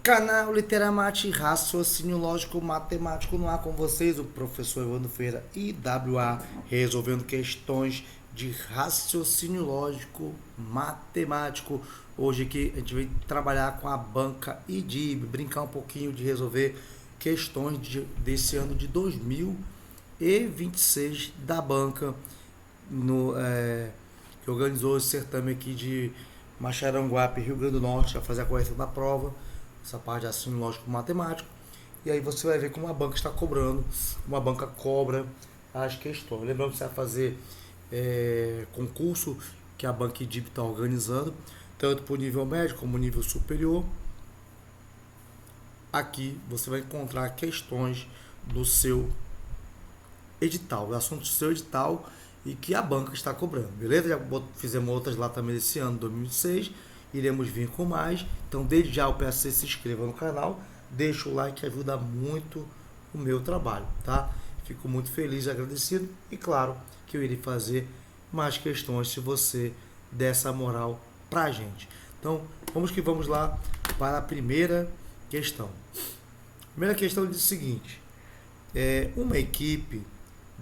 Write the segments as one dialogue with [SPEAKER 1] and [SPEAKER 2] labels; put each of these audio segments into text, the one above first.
[SPEAKER 1] Canal Literamate Raciocínio Lógico Matemático no ar com vocês, o professor Evandro Feira, IWA, resolvendo questões de raciocínio lógico matemático. Hoje aqui a gente vai trabalhar com a banca IDIB, brincar um pouquinho de resolver questões desse ano de 2026 da banca, que organizou esse certame aqui de Macharanguape, Rio Grande do Norte, a fazer a correção da prova, essa parte de raciocínio lógico matemático. E aí você vai ver como a banca está cobrando, uma banca cobra as questões. Lembrando que você vai fazer concurso que a banca IDIB está organizando, tanto para o nível médio como nível superior. Aqui você vai encontrar questões do seu edital, assuntos do seu edital e que a banca está cobrando, beleza? Já fizemos outras lá também esse ano, 2006, iremos vir com mais. Então, desde já eu peço que você se inscreva no canal, deixa o like que ajuda muito o meu trabalho, tá? Fico muito feliz e agradecido e claro que eu irei fazer mais questões se você der essa moral pra gente. Então, vamos lá para a primeira questão. A primeira questão diz o seguinte: uma equipe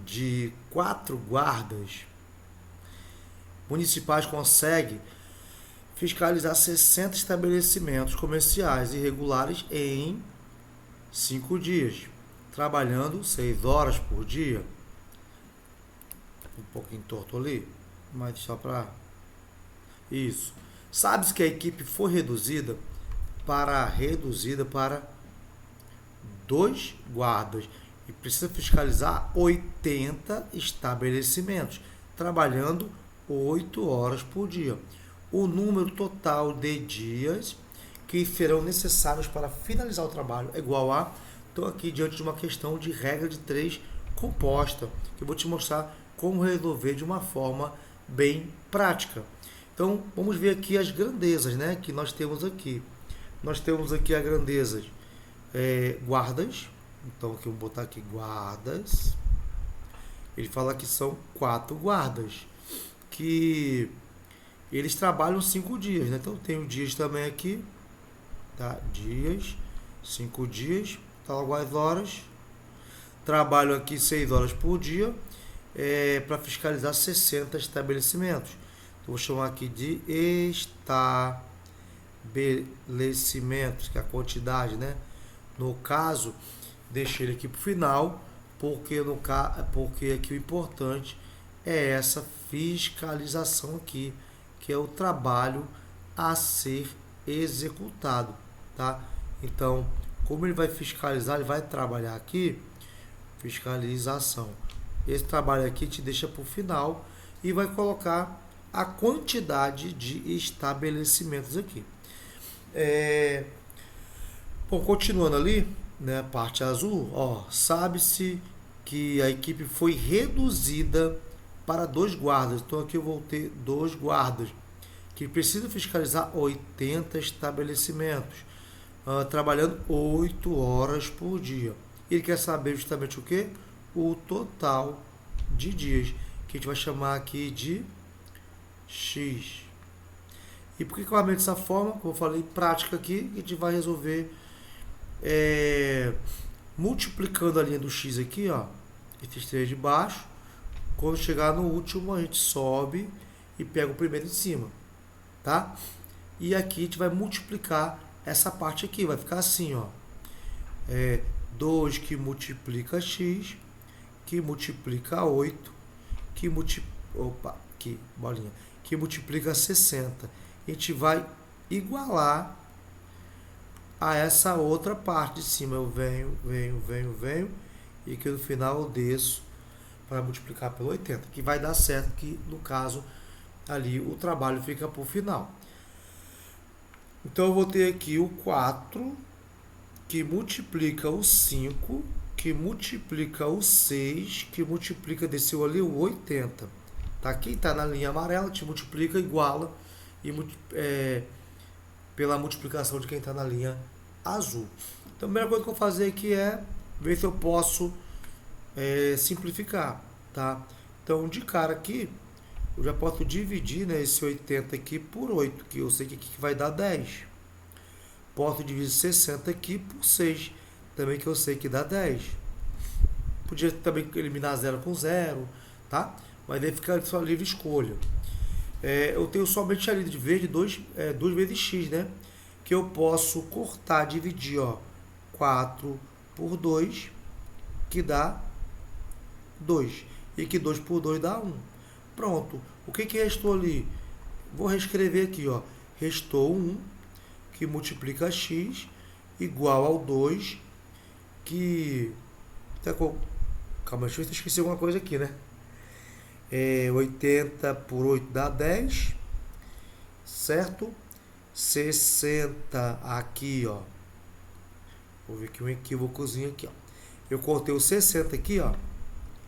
[SPEAKER 1] de 4 guardas municipais consegue fiscalizar 60 estabelecimentos comerciais irregulares em 5 dias, trabalhando 6 horas por dia. Um pouquinho torto ali, mas só para isso. Sabe-se que a equipe foi reduzida para 2 guardas e precisa fiscalizar 80 estabelecimentos, trabalhando 8 horas por dia. O número total de dias que serão necessários para finalizar o trabalho é igual a... Estou aqui diante de uma questão de regra de 3 composta, que eu vou te mostrar como resolver de uma forma bem prática. Então, vamos ver aqui as grandezas, né, que nós temos aqui. Nós temos aqui as grandezas guardas. Então, aqui eu vou botar aqui guardas. Ele fala que são 4 guardas, que eles trabalham 5 dias, né? Então, tem os dias também aqui, tá? Dias, 5 dias, tá logo as horas. Trabalham aqui 6 horas por dia, para fiscalizar 60 estabelecimentos. Então, vou chamar aqui de estabelecimentos, que é a quantidade, né? No caso, deixei ele aqui para o final, porque aqui o importante é essa fiscalização aqui, que é o trabalho a ser executado, tá? Então, como ele vai fiscalizar, ele vai trabalhar aqui, fiscalização. Esse trabalho aqui te deixa para o final e vai colocar a quantidade de estabelecimentos aqui. Bom, continuando ali, né, parte azul, ó, sabe-se que a equipe foi reduzida para 2 guardas. Então aqui eu vou ter 2 guardas que precisam fiscalizar 80 estabelecimentos, trabalhando 8 horas por dia. Ele quer saber justamente o que? O total de dias, que a gente vai chamar aqui de X. E por que eu armei dessa forma? Como eu falei, prática aqui, a gente vai resolver multiplicando a linha do X aqui, ó, esses 3 de baixo. Quando chegar no último, a gente sobe e pega o primeiro em cima, tá? E aqui a gente vai multiplicar essa parte aqui, vai ficar assim, ó. 2 que multiplica X, que multiplica 8, que multiplica 60. A gente vai igualar a essa outra parte de cima. Eu venho, e aqui no final eu desço para multiplicar pelo 80, que vai dar certo, que no caso ali o trabalho fica para o final. Então eu vou ter aqui o 4, que multiplica o 5, que multiplica o 6, que multiplica, desceu ali o 80. Tá? Quem está na linha amarela te multiplica, iguala, e pela multiplicação de quem está na linha azul. Então a primeira coisa que eu vou fazer aqui é ver se eu posso simplificar, tá? Então de cara aqui eu já posso dividir, né, esse 80 aqui por 8, que eu sei que aqui vai dar 10. Posso dividir 60 aqui por 6, também que eu sei que dá 10. Podia também eliminar 0 com 0, tá? Mas aí fica só livre escolha. Eu tenho somente ali de verde 2 vezes x, né? Que eu posso cortar, dividir, ó, 4 por 2, que dá 2. E que 2 por 2 dá 1. Pronto. O que restou ali? Vou reescrever aqui, ó. Restou 1, que multiplica x, igual ao 2, que... Calma, deixa eu ver se eu esqueci alguma coisa aqui, né? 80 por 8 dá 10, certo? 60 aqui, ó. Vou ver aqui um equívocozinho aqui, ó. Eu cortei o 60 aqui, ó.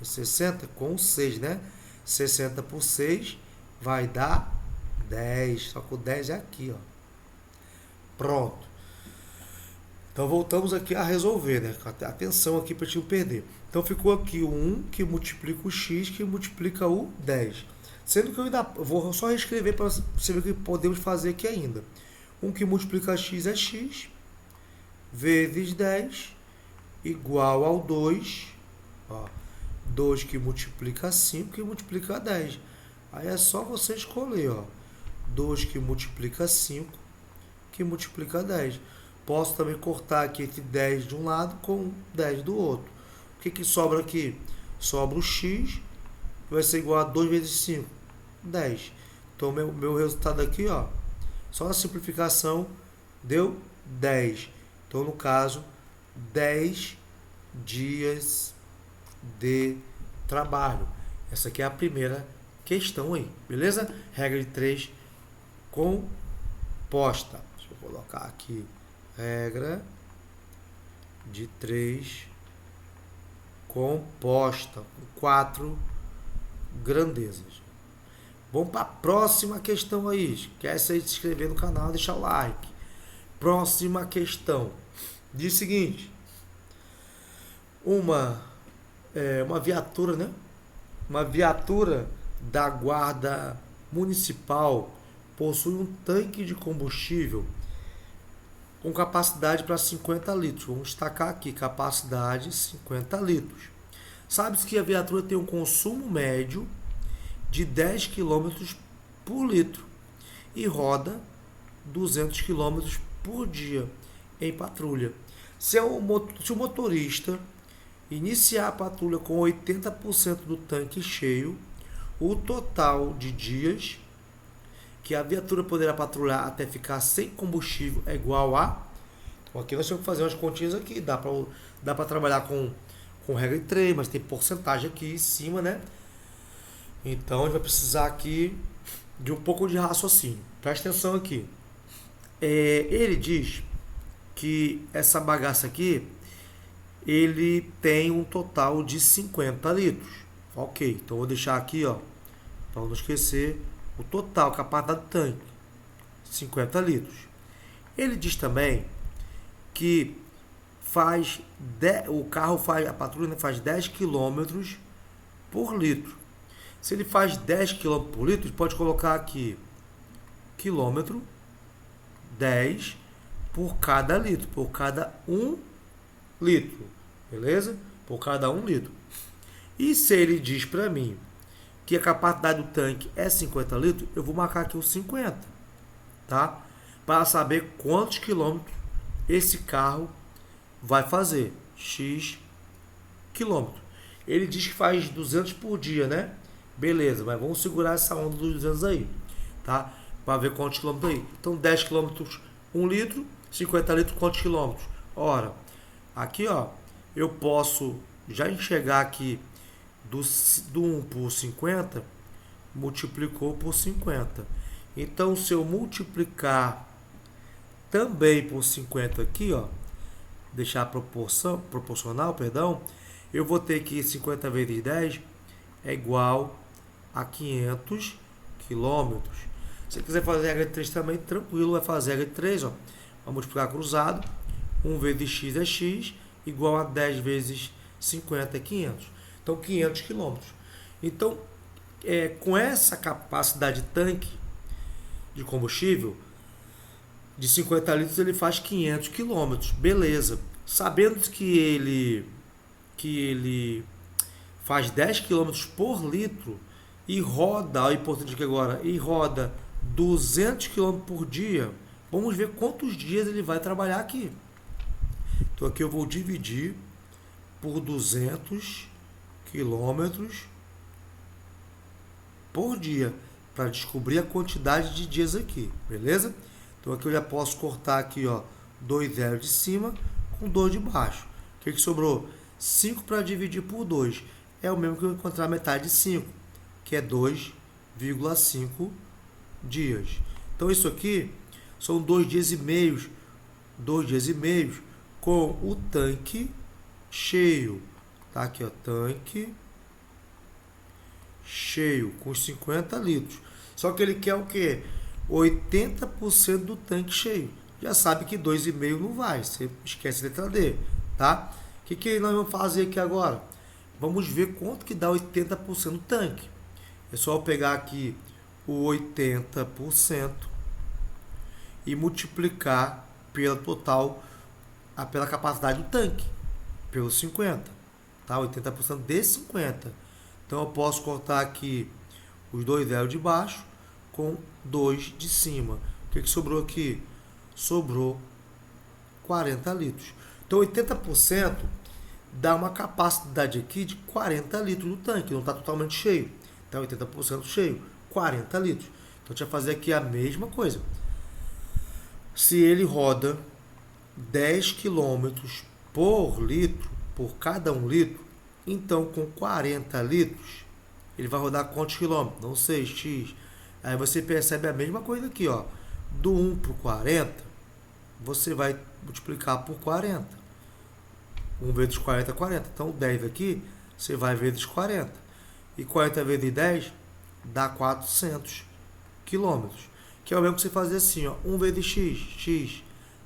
[SPEAKER 1] O 60 com 6, né? 60 por 6 vai dar 10. Só que o 10 é aqui, ó. Pronto. Então voltamos aqui a resolver, né? Atenção aqui para a gente não perder. Então ficou aqui o 1 que multiplica o x que multiplica o 10. Sendo que eu ainda vou só reescrever para você ver o que podemos fazer aqui ainda. 1 que multiplica x é x vezes 10 igual ao 2. Ó, 2 que multiplica 5 que multiplica 10. Aí é só você escolher, ó. 2 que multiplica 5 que multiplica 10. Posso também cortar aqui entre 10 de um lado com 10 do outro. O que sobra aqui? Sobra o x, que vai ser igual a 2 vezes 5, 10. Então, meu resultado aqui, ó, só a simplificação deu 10. Então, no caso, 10 dias de trabalho. Essa aqui é a primeira questão aí, beleza? Regra de 3 composta. Deixa eu colocar aqui. Regra de 3 composta, com 4 grandezas. Vamos para a próxima questão aí. Esquece aí de se inscrever no canal, deixar o like. Próxima questão. Diz o seguinte. Uma viatura, né? Uma viatura da guarda municipal possui um tanque de combustível com capacidade para 50 litros. Vamos destacar aqui, capacidade 50 litros. Sabe-se que a viatura tem um consumo médio de 10 km por litro e roda 200 km por dia em patrulha. Se o motorista iniciar a patrulha com 80% do tanque cheio, o total de dias que a viatura poderá patrulhar até ficar sem combustível é igual a... Então aqui nós temos que fazer umas continhas aqui. Dá para trabalhar com regra de 3, mas tem porcentagem aqui em cima, né? Então a gente vai precisar aqui de um pouco de raciocínio. Presta atenção aqui. Ele diz que essa bagaça aqui, ele tem um total de 50 litros. Ok, então vou deixar aqui, ó, para não esquecer, o total capacidade do tanque, 50 litros. Ele diz também que a patrulha faz 10 km por litro. Se ele faz 10 km por litro, ele pode colocar aqui quilômetro 10 por cada litro, por cada 1 litro, beleza? Por cada 1 litro. E se ele diz para mim que a capacidade do tanque é 50 litros, eu vou marcar aqui os 50, tá? Para saber quantos quilômetros esse carro vai fazer. X quilômetros. Ele diz que faz 200 por dia, né? Beleza, mas vamos segurar essa onda dos 200 aí, tá? Para ver quantos quilômetros aí. Então, 10 quilômetros, 1 litro, 50 litros, quantos quilômetros? Ora, aqui, ó, eu posso já enxergar aqui do 1 por 50, multiplicou por 50. Então, se eu multiplicar também por 50 aqui, ó, deixar proporcional, perdão, eu vou ter que 50 vezes 10 é igual a 500 quilômetros. Se você quiser fazer a regra de 3 também, tranquilo, vai fazer a regra de 3, ó, vai multiplicar cruzado, 1 vezes x é x, igual a 10 vezes 50 é 500. Então, 500 quilômetros. Então, com essa capacidade de tanque de combustível, de 50 litros ele faz 500 quilômetros, beleza. Sabendo que ele faz 10 quilômetros por litro e roda, o importante aqui agora, e roda 200 quilômetros por dia, vamos ver quantos dias ele vai trabalhar aqui. Então aqui eu vou dividir por 200 quilômetros por dia para descobrir a quantidade de dias aqui, beleza? Então aqui eu já posso cortar aqui, ó, 2 zeros de cima com 2 de baixo. O que sobrou? 5 para dividir por 2. É o mesmo que eu encontrar a metade de 5, que é 2,5 dias. Então isso aqui são 2 dias e meio, 2 dias e meio com o tanque cheio. Tá aqui, ó, tanque cheio com 50 litros. Só que ele quer o quê? 80% do tanque cheio. Já sabe que 2,5 não vai, você esquece a letra D, tá? O que nós vamos fazer aqui agora? Vamos ver quanto que dá 80% do tanque. É só eu pegar aqui o 80% e multiplicar pela total, pela capacidade do tanque, pelo 50, tá? 80% de 50. Então eu posso cortar aqui os 2 zeros de baixo com 2 de cima. O que sobrou aqui? Sobrou 40 litros. Então 80% dá uma capacidade aqui de 40 litros no tanque, não está totalmente cheio. Então 80% cheio, 40 litros. Então a gente vai fazer aqui a mesma coisa. Se ele roda 10 quilômetros por litro, por cada 1 litro, então com 40 litros, ele vai rodar quantos quilômetros? Não sei, X. Aí você percebe a mesma coisa aqui, ó. Do 1 para o 40, você vai multiplicar por 40. 1 vezes 40 é 40. Então 10 aqui, você vai vezes 40. E 40 vezes 10 dá 400 quilômetros. Que é o mesmo que você fazer assim, ó. 1 vezes X, X.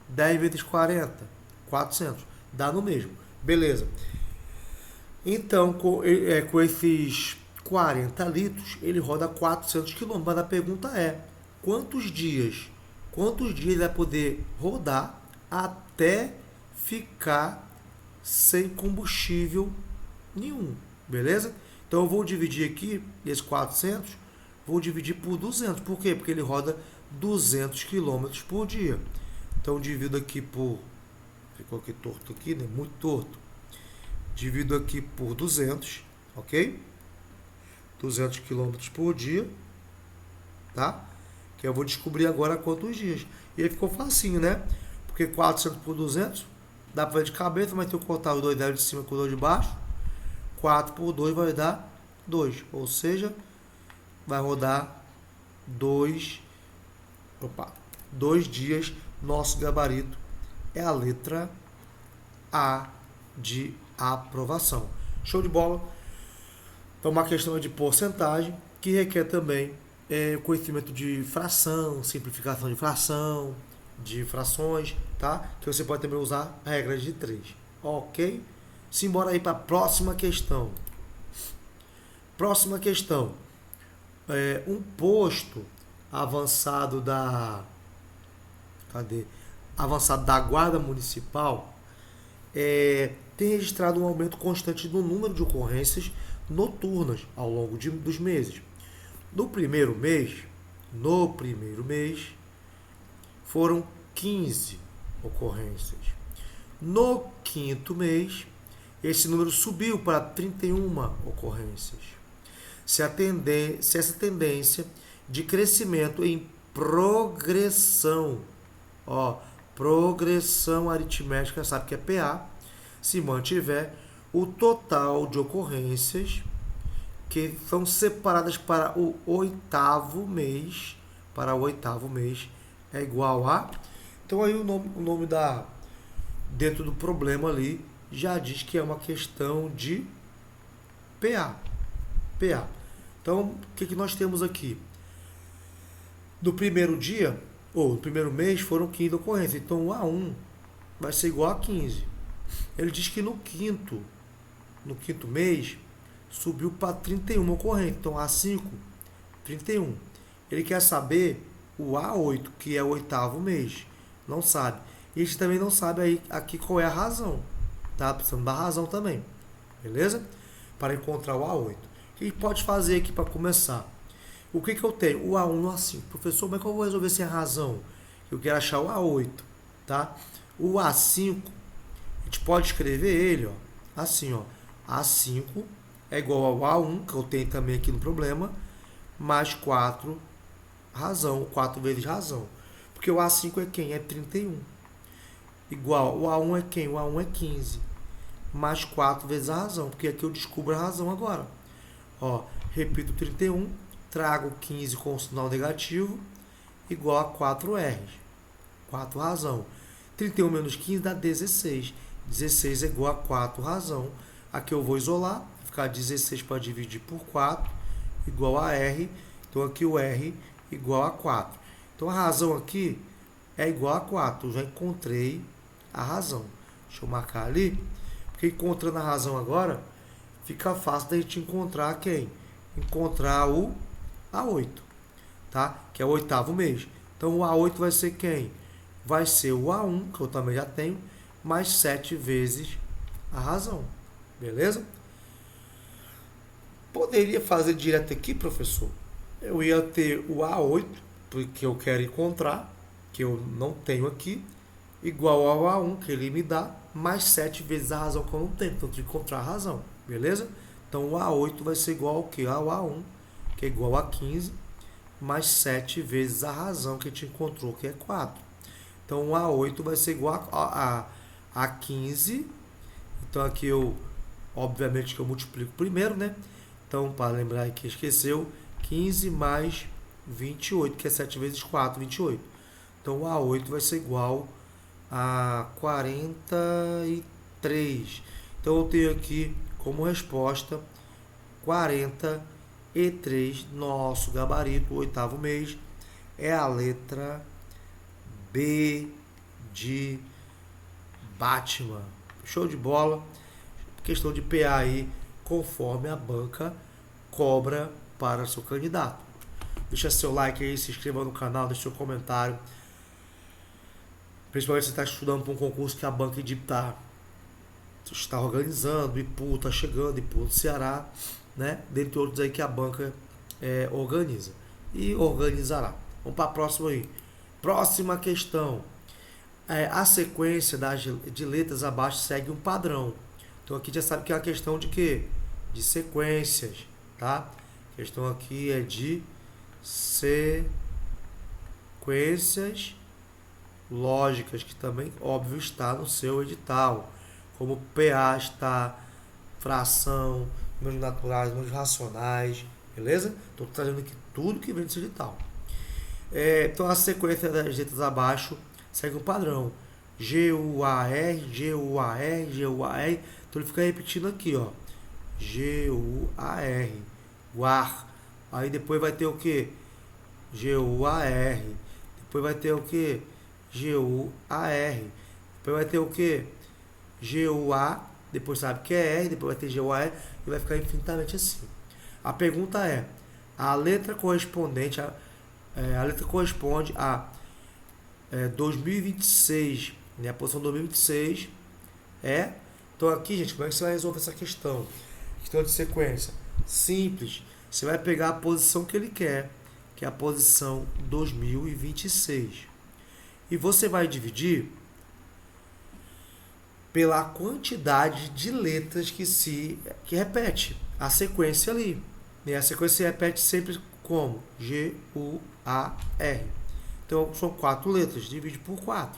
[SPEAKER 1] 10 vezes 40, 400. Dá no mesmo. Beleza. Então, com esses 40 litros, ele roda 400 quilômetros. Mas a pergunta é, quantos dias ele vai poder rodar até ficar sem combustível nenhum, beleza? Então eu vou dividir aqui, esse 400, vou dividir por 200. Por quê? Porque ele roda 200 quilômetros por dia. Então eu divido aqui por... Ficou aqui torto aqui, né? Muito torto. Divido aqui por 200, ok? 200 quilômetros por dia, tá? Que eu vou descobrir agora quantos dias. E aí ficou facinho, né? Porque 400 por 200 dá para ver de cabeça, mas tem que cortar os 2 zeros de cima com os 2 de baixo. 4 por 2 vai dar 2. Ou seja, vai rodar 2 dias. Nosso gabarito é a letra A de aprovação. Show de bola. Então, uma questão de porcentagem que requer também conhecimento de fração, simplificação de fração, de frações, tá? Que você pode também usar a regra de 3. Ok? Simbora aí para a próxima questão. Próxima questão. Um posto avançado da... Cadê? Avançado da Guarda Municipal tem registrado um aumento constante no número de ocorrências noturnas ao longo dos meses. No primeiro mês, foram 15 ocorrências. No quinto mês, esse número subiu para 31 ocorrências. Se essa tendência de crescimento em progressão, progressão aritmética, sabe que é PA, se mantiver, o total de ocorrências que são separadas para o oitavo mês, é igual a... Então aí o nome dentro do problema ali já diz que é uma questão de PA. Então, o que nós temos aqui? No primeiro dia, ou no primeiro mês, foram 15 ocorrências. Então, o A1 vai ser igual a 15. Ele diz que no quinto mês, subiu para 31 ocorrências. Então, A5, 31. Ele quer saber o A8, que é o oitavo mês. Não sabe. E a gente também não sabe aí aqui qual é a razão. Tá? Precisamos da razão também. Beleza? Para encontrar o A8. O que a gente pode fazer aqui para começar? O que eu tenho? O A1 e o A5. Professor, como é que eu vou resolver sem razão? Eu quero achar o A8. Tá? O A5, a gente pode escrever ele, ó, assim, ó. A5 é igual ao A1, que eu tenho também aqui no problema, mais 4 razão, 4 vezes razão. Porque o A5 é quem? É 31. Igual, o A1 é quem? O A1 é 15. Mais 4 vezes a razão, porque aqui eu descubro a razão agora. Ó, repito 31, trago 15 com o sinal negativo, igual a 4R. 4 razão. 31 menos 15 dá 16. 16 é igual a 4 razão. Aqui eu vou isolar, vai ficar 16 para dividir por 4, igual a R. Então aqui o R igual a 4. Então a razão aqui é igual a 4. Eu já encontrei a razão. Deixa eu marcar ali. Porque encontrando a razão agora, fica fácil da gente encontrar quem? Encontrar o A8, tá? Que é o oitavo mês. Então o A8 vai ser quem? Vai ser o A1, que eu também já tenho, mais 7 vezes a razão. Beleza? Poderia fazer direto aqui, professor? Eu ia ter o A8, porque eu quero encontrar, que eu não tenho aqui, igual ao A1, que ele me dá, mais 7 vezes a razão que eu não tenho. Então, eu tenho que encontrar a razão. Beleza? Então, o A8 vai ser igual ao que? Ao A1, que é igual a 15, mais 7 vezes a razão que a gente encontrou, que é 4. Então, o A8 vai ser igual a 15. Então, aqui eu, obviamente, que eu multiplico primeiro, né? Então, para lembrar que esqueceu, 15 mais 28, que é 7 vezes 4, 28. Então, o A8 vai ser igual a 43. Então, eu tenho aqui como resposta 43. Nosso gabarito, o oitavo mês, é a letra B de Batman. Show de bola. Questão de PA aí, conforme a banca cobra para seu candidato. Deixa seu like aí, se inscreva no canal, deixa seu comentário. Principalmente se você está estudando para um concurso que a banca está organizando, IPU está chegando, IPU do Ceará, né? Dentre outros aí que a banca organiza e organizará. Vamos para a próxima aí. Próxima questão. A sequência de letras abaixo segue um padrão. Então aqui já sabe que é uma questão de quê? De sequências, tá? A questão aqui é de sequências lógicas, que também, óbvio, está no seu edital. Como PA está, fração, números naturais, números racionais, beleza? Estou trazendo aqui tudo que vem do seu edital. Então a sequência das letras abaixo segue um padrão. G-U-A-R, G-U-A-R, G-U-A-R. Então ele fica repetindo aqui, ó. G-U-A-R. Guar. Aí depois vai ter o que? G-U-A-R. Depois vai ter o que? G-U-A-R. Depois vai ter o que? G-U-A. Depois sabe que é R. Depois vai ter G-U-A-R. E vai ficar infinitamente assim. A pergunta é: a letra correspondente a letra corresponde a 2026, né? A posição 2026 é. Então aqui, gente, como é que você vai resolver essa questão? Questão de sequência. Simples. Você vai pegar a posição que ele quer, que é a posição 2026. E você vai dividir pela quantidade de letras que repete a sequência ali. E a sequência se repete sempre como? G-U-A-R. Então, são 4 letras. Divide por 4.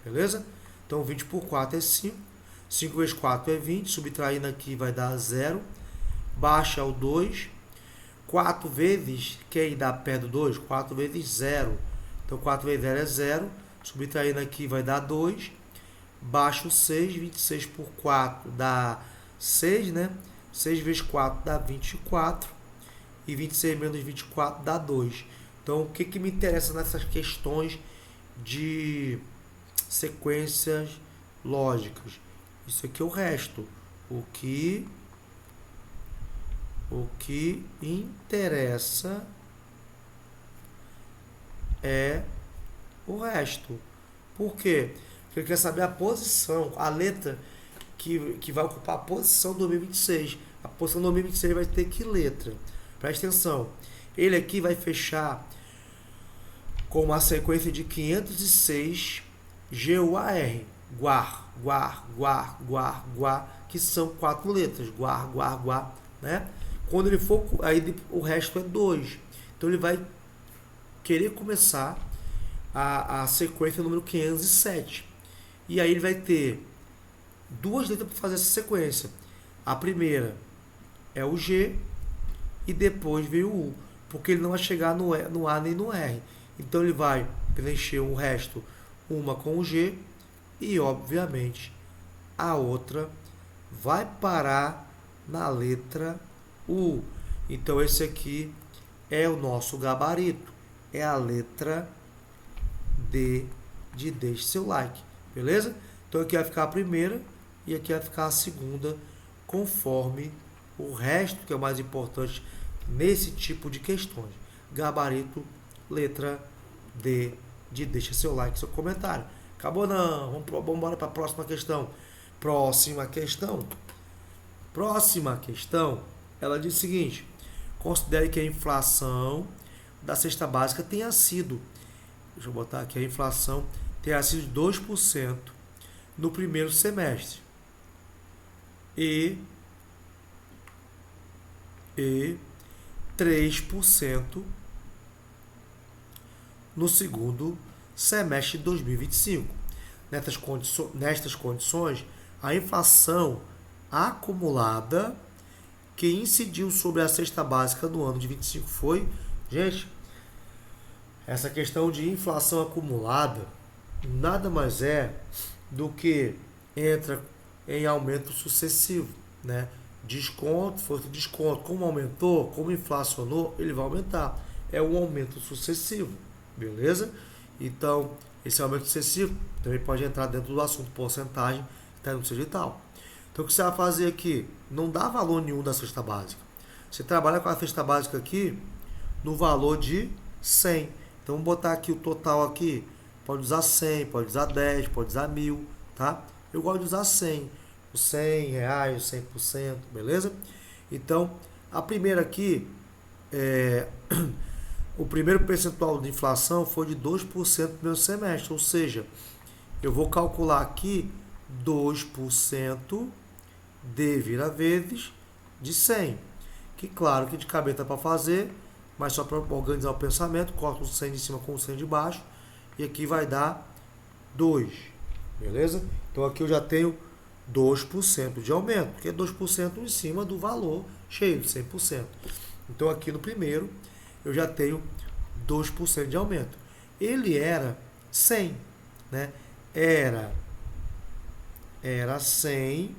[SPEAKER 1] Beleza? Então, 20 por 4 é 5. 5 vezes 4 é 20. Subtraindo aqui vai dar 0. Baixa o 2. 4 vezes, quem dá perto do 2? 4 vezes 0. Então, 4 vezes 0 é 0. Subtraindo aqui vai dar 2. Baixa o 6. 26 por 4 dá 6, né? 6 vezes 4 dá 24. E 26 menos 24 dá 2. Então, o que me interessa nessas questões de sequências lógicas? Isso aqui é o resto. O que interessa é o resto. Por quê? Porque ele quer saber a posição, a letra que vai ocupar a posição do 2026. A posição do 2026 vai ter que letra? Presta atenção. Ele aqui vai fechar com uma sequência de 506 GUAR. Guar, que são 4 letras. Guar, né? Quando ele for, aí o resto é 2. Então ele vai querer começar a sequência número 507. E aí ele vai ter 2 letras para fazer essa sequência. A primeira é o G e depois vem o U, porque ele não vai chegar no A nem no R. Então ele vai preencher o resto, uma com o G e, obviamente, a outra vai parar na letra U. Então esse aqui é o nosso gabarito, é a letra D de deixe seu like, beleza? Então aqui vai ficar a primeira e aqui vai ficar a segunda, conforme o resto, que é o mais importante nesse tipo de questões. Gabarito, letra D de deixa seu like, seu comentário. Acabou não? Vamos embora para a próxima questão. Próxima questão, ela diz o seguinte: considere que a inflação da cesta básica tenha sido, deixa eu botar aqui, a inflação tenha sido 2% no primeiro semestre e 3% no segundo semestre de 2025. Nestas condições, a inflação acumulada que incidiu sobre a cesta básica no ano de 25 foi, gente, essa questão de inflação acumulada nada mais é do que entra em aumento sucessivo, né? Desconto, força de desconto, como aumentou, como inflacionou, ele vai aumentar. É um aumento sucessivo, beleza? Então, esse aumento sucessivo também pode entrar dentro do assunto porcentagem que está no seu edital. Então, o que você vai fazer aqui? Não dá valor nenhum da cesta básica. Você trabalha com a cesta básica aqui no valor de 100. Então, vamos botar aqui o total aqui. Pode usar 100, pode usar 10, pode usar 1000, tá? Eu gosto de usar 100. Os 100 reais, os 100%, beleza? Então, a primeira aqui, o primeiro percentual de inflação foi de 2% no primeiro semestre, ou seja, eu vou calcular aqui 2% de vira vezes de 100. Que claro que de cabeça para fazer, mas só para organizar o pensamento, corto o 100 de cima com o 100 de baixo, e aqui vai dar 2, beleza? Então aqui eu já tenho 2% de aumento, que é 2% em cima do valor cheio de 100%. Então aqui no primeiro eu já tenho 2% de aumento. Ele era 100, né? Era 100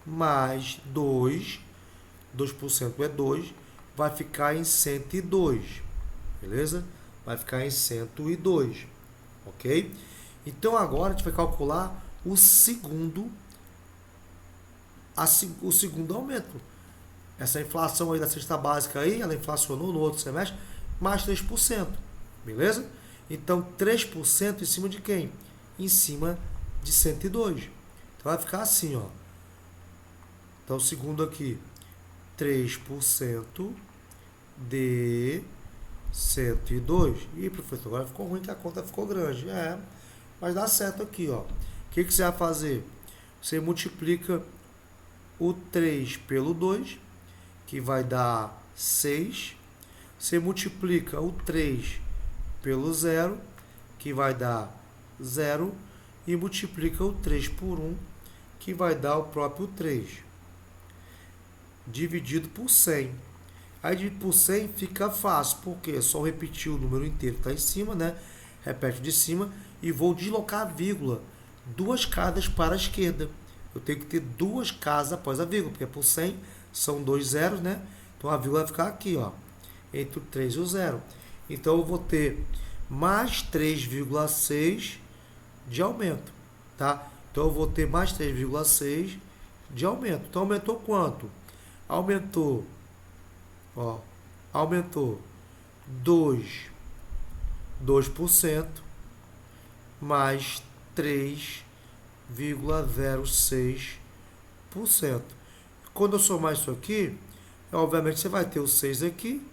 [SPEAKER 1] mais 2% é 2, vai ficar em 102, beleza? Vai ficar em 102, ok? Então agora a gente vai calcular o segundo aumento. Essa inflação aí da cesta básica aí, ela inflacionou no outro semestre, mais 3%, beleza? Então 3% em cima de quem? Em cima de 102. Então vai ficar assim, ó. Então segundo aqui, 3% de 102. Ih, professor, agora ficou ruim que a conta ficou grande. Mas dá certo aqui, ó. O que você vai fazer? Você multiplica o 3 pelo 2, que vai dar 6. Você multiplica o 3 pelo 0, que vai dar 0. E multiplica o 3 por 1, que vai dar o próprio 3. Dividido por 100. Aí dividido por 100 fica fácil, porque é só repetir o número inteiro que está em cima, né? Repete de cima e vou deslocar a vírgula 2 casas para a esquerda. Eu tenho que ter 2 casas após a vírgula, porque por 100 são 2 zeros, né? Então a vírgula vai ficar aqui, ó, entre o 3 e o 0. Então eu vou ter mais 3,6 de aumento, tá? Então eu vou ter mais 3,6 de aumento. Então aumentou quanto? Aumentou 2%, mais 3,06%. Quando eu somar isso aqui, obviamente você vai ter o 6 aqui,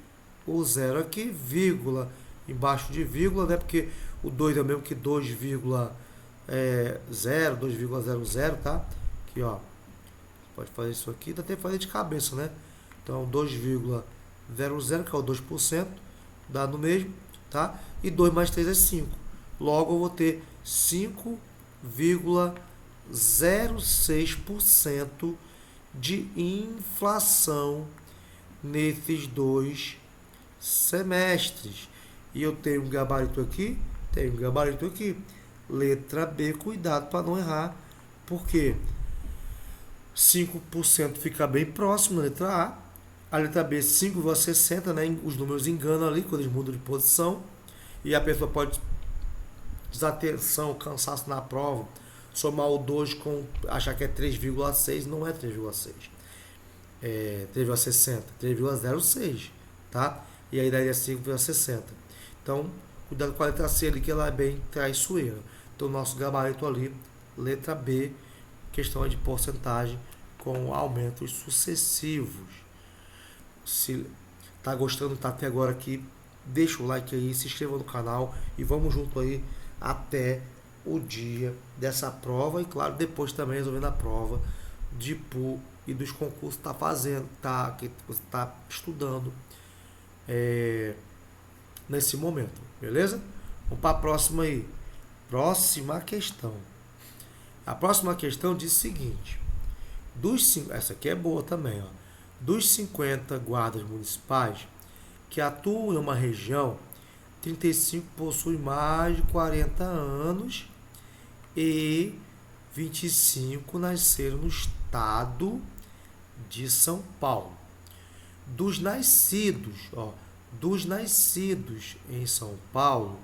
[SPEAKER 1] o 0 aqui, vírgula, embaixo de vírgula, né? Porque o 2 é o mesmo que 2,0, 2,00, tá? Aqui, ó. Pode fazer isso aqui, dá até fazer de cabeça, né? Então, 2,00, que é o 2%, dá no mesmo, tá? E 2 mais 3 é 5. Logo, eu vou ter 5,06% de inflação nesses 2 semestres. E eu tenho um gabarito aqui, tenho um gabarito aqui. Letra B, cuidado para não errar, porque 5% fica bem próximo da letra A. A letra B, 5,60, né? Os números enganam ali quando eles mudam de posição. E a pessoa pode, desatenção, cansaço na prova, somar o 2 com, achar que é 3,6, não é 3,6. É 3,60, 3,06, tá? E aí daria 5,60. Então, cuidado com a letra C ali, que ela é bem traiçoeira. Então, nosso gabarito ali, letra B, questão de porcentagem com aumentos sucessivos. Se tá gostando, tá até agora aqui, deixa o like aí, se inscreva no canal e vamos junto aí até o dia dessa prova e claro, depois também resolvendo a prova de PU e dos concursos que tá fazendo, que você tá estudando nesse momento, beleza? Vamos para a próxima aí. Próxima questão. A próxima questão diz o seguinte: essa aqui é boa também, ó. Dos 50 guardas municipais que atuam em uma região, 35 possuem mais de 40 anos e 25 nasceram no estado de São Paulo. Dos nascidos em São Paulo,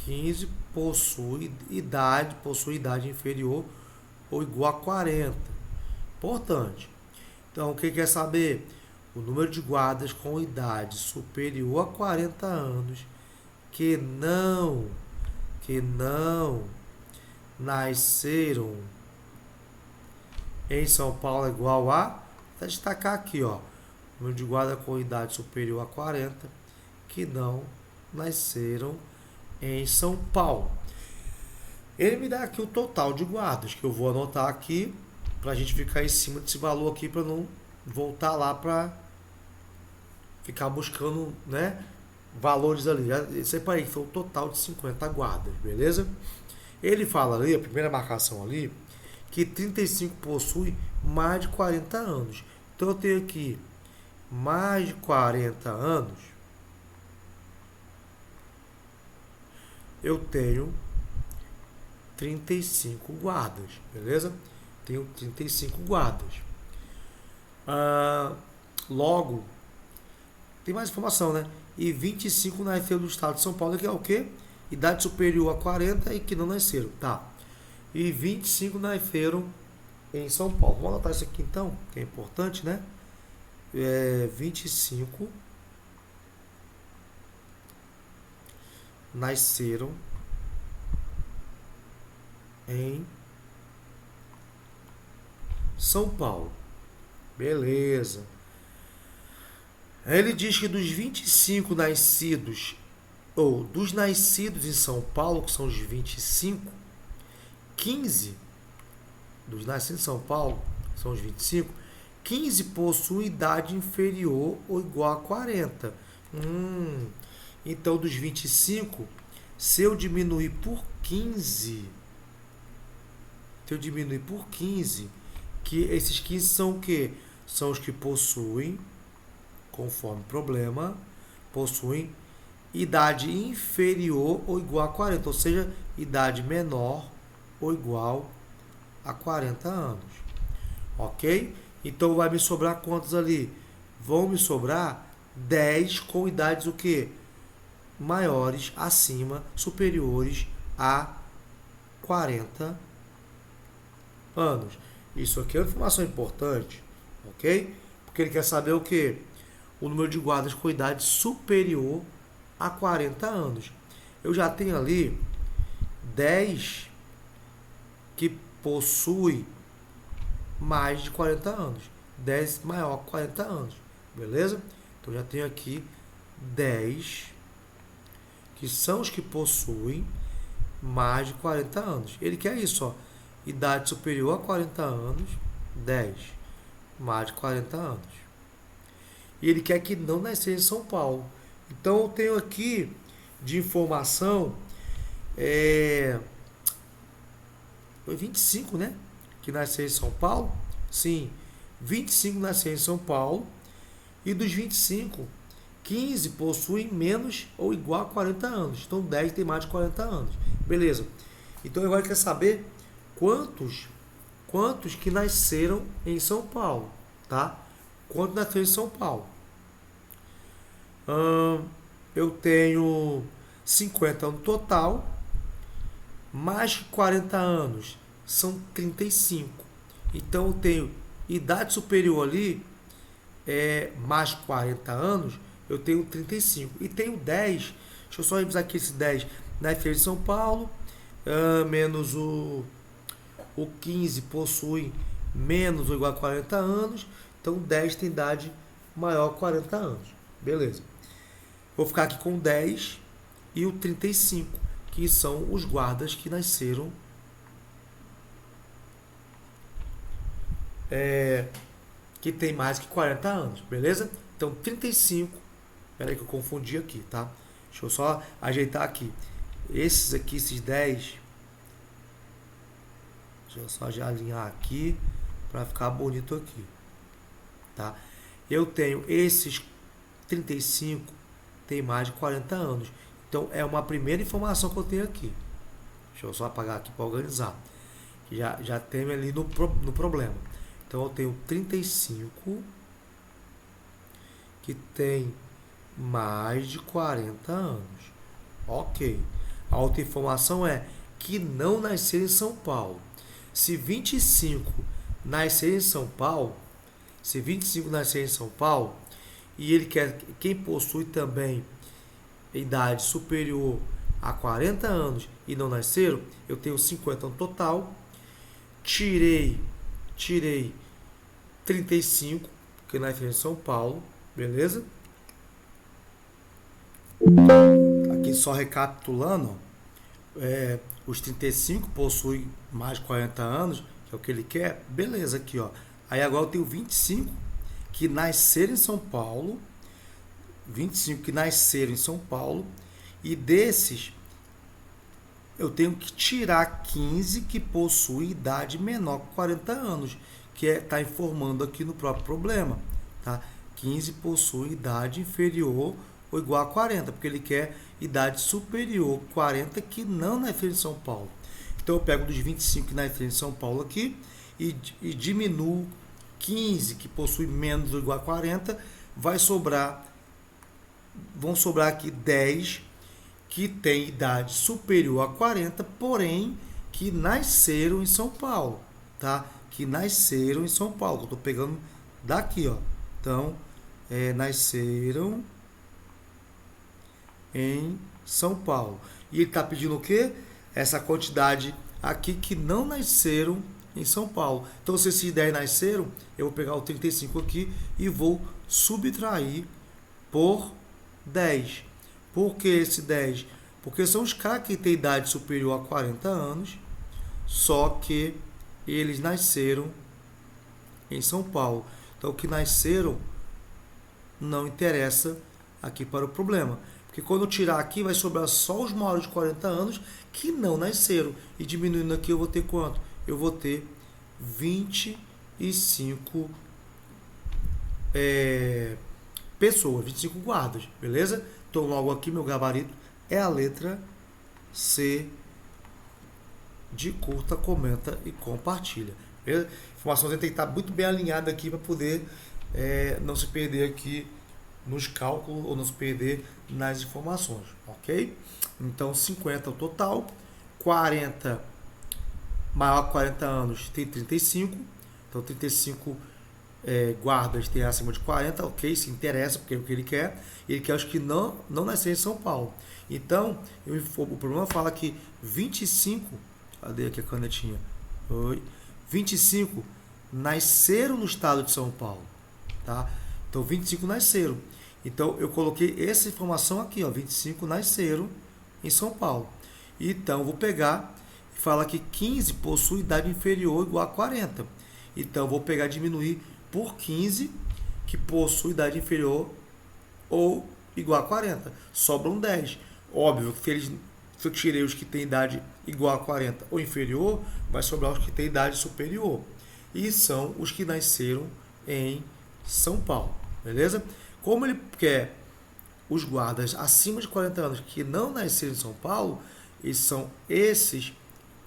[SPEAKER 1] 15 possuem idade inferior ou igual a 40. Importante. Então, quem quer saber? O número de guardas com idade superior a 40 anos que não nasceram em São Paulo é igual a, vou destacar aqui, ó, número de guarda com idade superior a 40 que não nasceram em São Paulo. Ele me dá aqui o total de guardas, que eu vou anotar aqui para a gente ficar em cima desse valor aqui, para não voltar lá para ficar buscando, né, valores ali. Já separei que foi o total de 50 guardas, beleza? Ele fala ali, a primeira marcação ali, que 35 possui mais de 40 anos. Então eu tenho aqui mais de 40 anos, eu tenho 35 guardas, beleza? Tenho 35 guardas. Logo, tem mais informação, né? E 25 nasceram do estado de São Paulo, que é o quê? Idade superior a 40 e que não nasceram, tá? E 25 nasceram em São Paulo. Vamos anotar isso aqui então, que é importante, né? 25 nasceram em São Paulo. Beleza. Ele diz que dos 25 nascidos, ou dos nascidos em São Paulo, que são os 25, 15 dos nascidos em São Paulo, que são os 25, 15 possuem idade inferior ou igual a 40. Então, dos 25, se eu diminuir por 15, que esses 15 são o quê? São os que possuem, conforme o problema, possuem idade inferior ou igual a 40, ou seja, idade menor ou igual a 40 anos. Ok? Então vai me sobrar quantos ali? Vão me sobrar 10 com idades o quê? Maiores, acima, superiores a 40 anos. Isso aqui é uma informação importante, ok? Porque ele quer saber o quê? O número de guardas com idade superior a 40 anos. Eu já tenho ali 10 que possui mais de 40 anos. 10 maior que 40 anos. Beleza? Então já tenho aqui 10 que são os que possuem mais de 40 anos. Ele quer isso, ó. Idade superior a 40 anos, 10. Mais de 40 anos. E ele quer que não nascer em São Paulo. Então eu tenho aqui de informação 25, né? Que nasceu em São Paulo. Sim, 25 nasceu em São Paulo. E dos 25, 15 possuem menos ou igual a 40 anos. Então 10 tem mais de 40 anos. Beleza. Então agora quer saber quantos que nasceram em São Paulo, tá? Quantos nasceram em São Paulo? Eu tenho 50 no total, mais que 40 anos são 35. Então eu tenho idade superior ali, mais de 40 anos, eu tenho 35. E tenho 10, deixa eu só revisar aqui esse 10, nasceu em São Paulo, menos o 15 possui menos ou igual a 40 anos, então 10 tem idade maior que 40 anos. Beleza. Vou ficar aqui com 10 e o 35, que são os guardas que nasceram que tem mais que 40 anos, beleza? Então 35, peraí que eu confundi aqui, tá? Deixa eu só ajeitar aqui. Esses aqui, esses 10, deixa eu só já alinhar aqui para ficar bonito aqui, tá? Eu tenho esses 35 tem mais de 40 anos. Então é uma primeira informação que eu tenho aqui. Deixa eu só apagar aqui para organizar. Já tenho ali no problema. Então eu tenho 35 que tem mais de 40 anos. Ok. A outra informação é que não nasceram em São Paulo. Se 25 nascer em São Paulo, e ele quer quem possui também idade superior a 40 anos e não nasceram, eu tenho 50 no total. Tirei 35, porque nasceu em São Paulo, beleza? Aqui só recapitulando, os 35 possuem mais de 40 anos, que é o que ele quer, beleza aqui, ó. Aí agora eu tenho 25 que nasceram em São Paulo, 25 que nasceram em São Paulo, e desses eu tenho que tirar 15 que possuem idade menor que 40 anos, que está informando aqui no próprio problema, tá? 15 possuem idade inferior ou igual a 40, porque ele quer idade superior a 40 que não nasceram em São Paulo. Então eu pego dos 25 que nasceram em São Paulo aqui e diminuo 15 que possuem menos ou igual a 40, vão sobrar aqui 10 que têm idade superior a 40, porém que nasceram em São Paulo, tá? Que nasceram em São Paulo. Eu estou pegando daqui, ó. Então, nasceram em São Paulo. E ele está pedindo o quê? Essa quantidade aqui que não nasceram em São Paulo. Então, se esses 10 nasceram, eu vou pegar o 35 aqui e vou subtrair por 10. Por que esse 10? Porque são os caras que têm idade superior a 40 anos, só que eles nasceram em São Paulo. Então, o que nasceram não interessa aqui para o problema. Porque quando eu tirar aqui, vai sobrar só os maiores de 40 anos que não nasceram. E diminuindo aqui, eu vou ter quanto? Eu vou ter 25 pessoas, 25 guardas, beleza? Então, logo aqui, meu gabarito é a letra C de curta, comenta e compartilha. Beleza? A informação tem que estar muito bem alinhada aqui para poder não se perder aqui nos cálculos ou não se perder nas informações, ok? Então, 50 é o total, 40 maior que 40 anos tem 35, então 35 guardas têm acima de 40, ok, se interessa, porque é o que ele quer os que não nasceram em São Paulo. Então, o problema fala que 25, cadê aqui a canetinha? 25 nasceram no estado de São Paulo, tá? Então, 25 nasceram. Então, eu coloquei essa informação aqui, ó, 25 nasceram em São Paulo. Então, eu vou pegar e falar que 15 possui idade inferior ou igual a 40. Então, eu vou pegar e diminuir por 15, que possui idade inferior ou igual a 40. Sobram 10. Óbvio que se eu tirei os que têm idade igual a 40 ou inferior, vai sobrar os que têm idade superior. E são os que nasceram em São Paulo. Beleza? Como ele quer os guardas acima de 40 anos que não nasceram em São Paulo, e são esses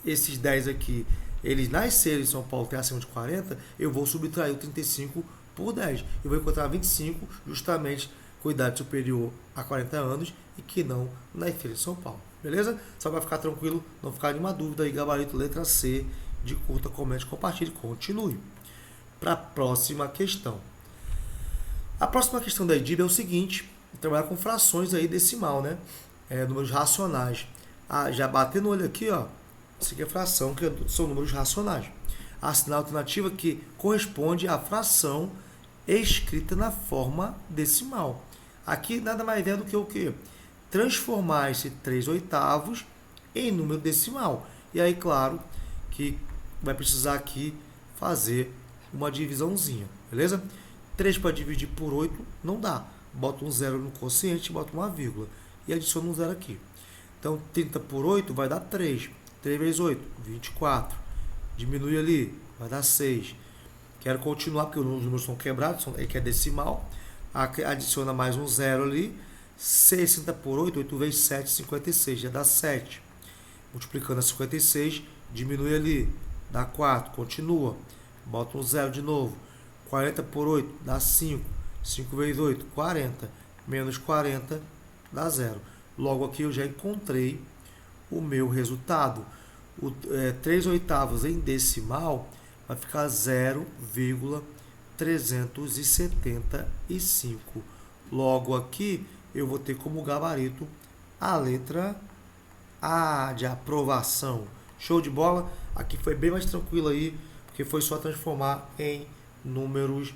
[SPEAKER 1] 10 aqui, eles nasceram em São Paulo, que é acima de 40, eu vou subtrair o 35 por 10. Eu vou encontrar 25 justamente com idade superior a 40 anos e que não nasceram em São Paulo. Beleza? Só para ficar tranquilo, não ficar nenhuma dúvida aí, gabarito letra C, de curta, comente, compartilhe, continue. Para a próxima questão. A próxima questão da EDIB é o seguinte, trabalhar com frações aí decimal, né? Números racionais. Já batendo no olho aqui, ó, isso aqui é fração, que são números racionais. Assinar a alternativa que corresponde à fração escrita na forma decimal. Aqui nada mais é do que o quê? Transformar esse 3/8 em número decimal. E aí, claro, que vai precisar aqui fazer uma divisãozinha, beleza? 3 para dividir por 8 não dá. Bota um 0 no quociente, bota uma vírgula. E adiciona um 0 aqui. Então, 30 por 8 vai dar 3. 3 vezes 8, 24. Diminui ali, vai dar 6. Quero continuar, porque os números são quebrados, ele quer decimal. Adiciona mais um 0 ali. 60 por 8, 8 vezes 7, 56. Já dá 7. Multiplicando a 56, diminui ali, dá 4. Continua. Bota um 0 de novo. 40 por 8 dá 5. 5 vezes 8, 40. Menos 40 dá 0. Logo aqui eu já encontrei o meu resultado. 3/8 em decimal vai ficar 0,375. Logo aqui eu vou ter como gabarito a letra A de aprovação. Show de bola? Aqui foi bem mais tranquilo aí, porque foi só transformar em números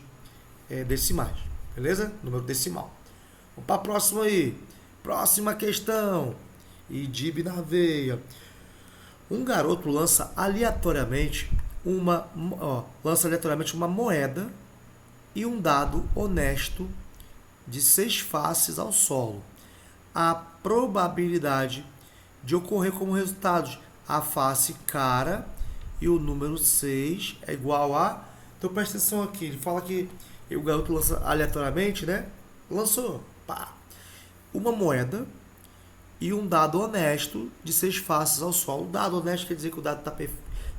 [SPEAKER 1] decimais. Beleza? Número decimal. Vamos para a próxima aí. Próxima questão. EDIB na veia. Um garoto lança aleatoriamente uma moeda e um dado honesto de 6 faces ao solo. A probabilidade de ocorrer como resultados a face cara e o número 6 é igual a... Então presta atenção aqui, ele fala que o garoto lança aleatoriamente, né? Lançou, pá, uma moeda e um dado honesto de 6 faces ao solo. O dado honesto quer dizer que o dado está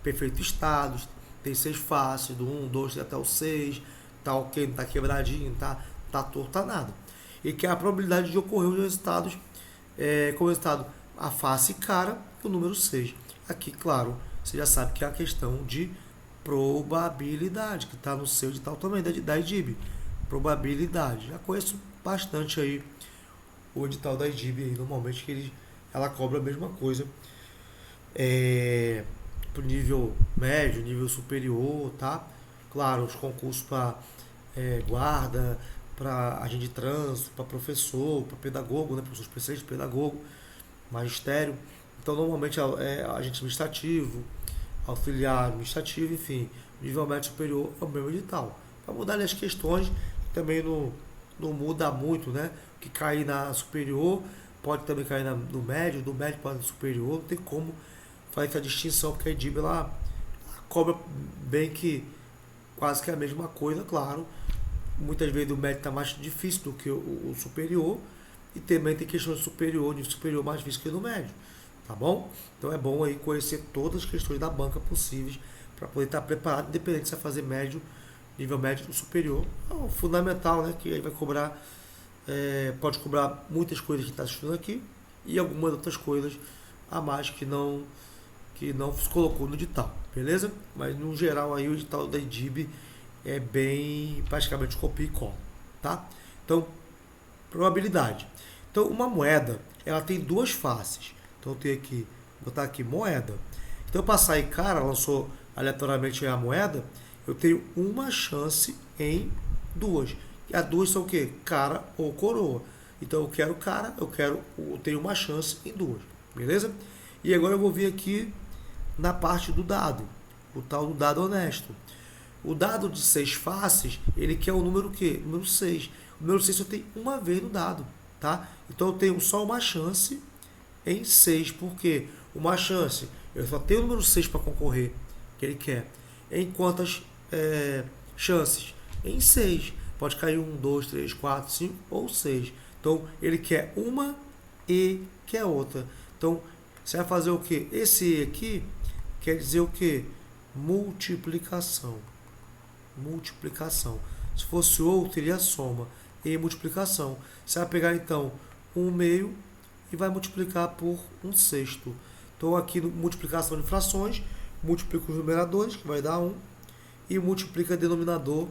[SPEAKER 1] perfeito estado, tem 6 faces, do 1, 2, 3 até o 6, tá ok, não está quebradinho, tá torto, tá nada. E que a probabilidade de ocorrer os resultados, como resultado, a face cara e o número 6. Aqui, claro, você já sabe que é a questão de probabilidade, que está no seu edital também, da EDIB. Probabilidade. Já conheço bastante aí o edital da EDIB, aí, normalmente que ela cobra a mesma coisa para o nível médio, nível superior, tá? Claro, os concursos para guarda, para agente de trânsito, para professor, para pedagogo, né? Professor especialista, pedagogo, magistério. Então, normalmente é agente administrativo, auxiliar administrativo, enfim, nível médio superior é o mesmo edital. Para mudar as questões, também não muda muito, né? O que cair na superior pode também cair no médio, do médio para o superior, não tem como fazer essa distinção, porque a EDIB ela cobra bem que quase que é a mesma coisa, claro. Muitas vezes o médio está mais difícil do que o superior, e também tem questões superior, nível superior mais difícil que no médio. Tá bom? Então é bom aí conhecer todas as questões da banca possíveis para poder estar preparado, independente se vai fazer médio, nível médio ou superior. É o fundamental, né? Que aí vai cobrar, pode cobrar muitas coisas que está assistindo aqui e algumas outras coisas a mais que não se colocou no edital, beleza? Mas no geral aí o edital da EDIB é bem praticamente copia e cola, tá? Então, probabilidade. Então, uma moeda, ela tem duas faces. Então, eu tenho aqui, vou botar aqui moeda. Então, para sair cara, lançou aleatoriamente a moeda, eu tenho uma chance em duas. E as duas são o quê? Cara ou coroa. Então, eu quero cara, eu tenho uma chance em duas. Beleza? E agora eu vou vir aqui na parte do dado. O tal do dado honesto. O dado de 6 faces, ele quer o número o quê? O número 6. O número 6 só tem uma vez no dado, tá? Então eu tenho só uma chance em 6. Por quê? Uma chance. Eu só tenho o número 6 para concorrer, que ele quer. Em quantas chances? Em 6. Pode cair 1, 2, 3, 4, 5 ou 6. Então ele quer uma e quer outra. Então você vai fazer o quê? Esse E aqui quer dizer o quê? Multiplicação. Multiplicação. Se fosse ou, teria soma. E multiplicação. Você vai pegar então 1/2 e vai multiplicar por 1/6. Então aqui no multiplicação de frações, multiplica os numeradores, que vai dar 1, e multiplica denominador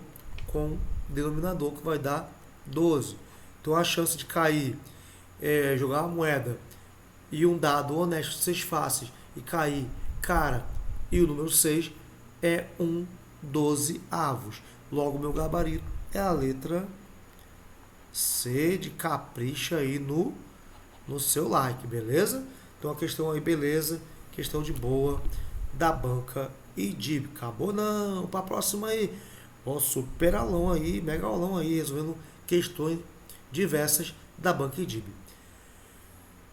[SPEAKER 1] com denominador, que vai dar 12. Então a chance de cair, jogar uma moeda e um dado honesto, 6 faces, e cair cara e o número 6 é 1/12. Logo, meu gabarito é a letra C de capricha aí no seu like, beleza? Então a questão aí, beleza, questão de boa da banca IDIB. Acabou não, para a próxima aí. Ó, super aulão aí, mega aulão aí, resolvendo questões diversas da banca IDIB.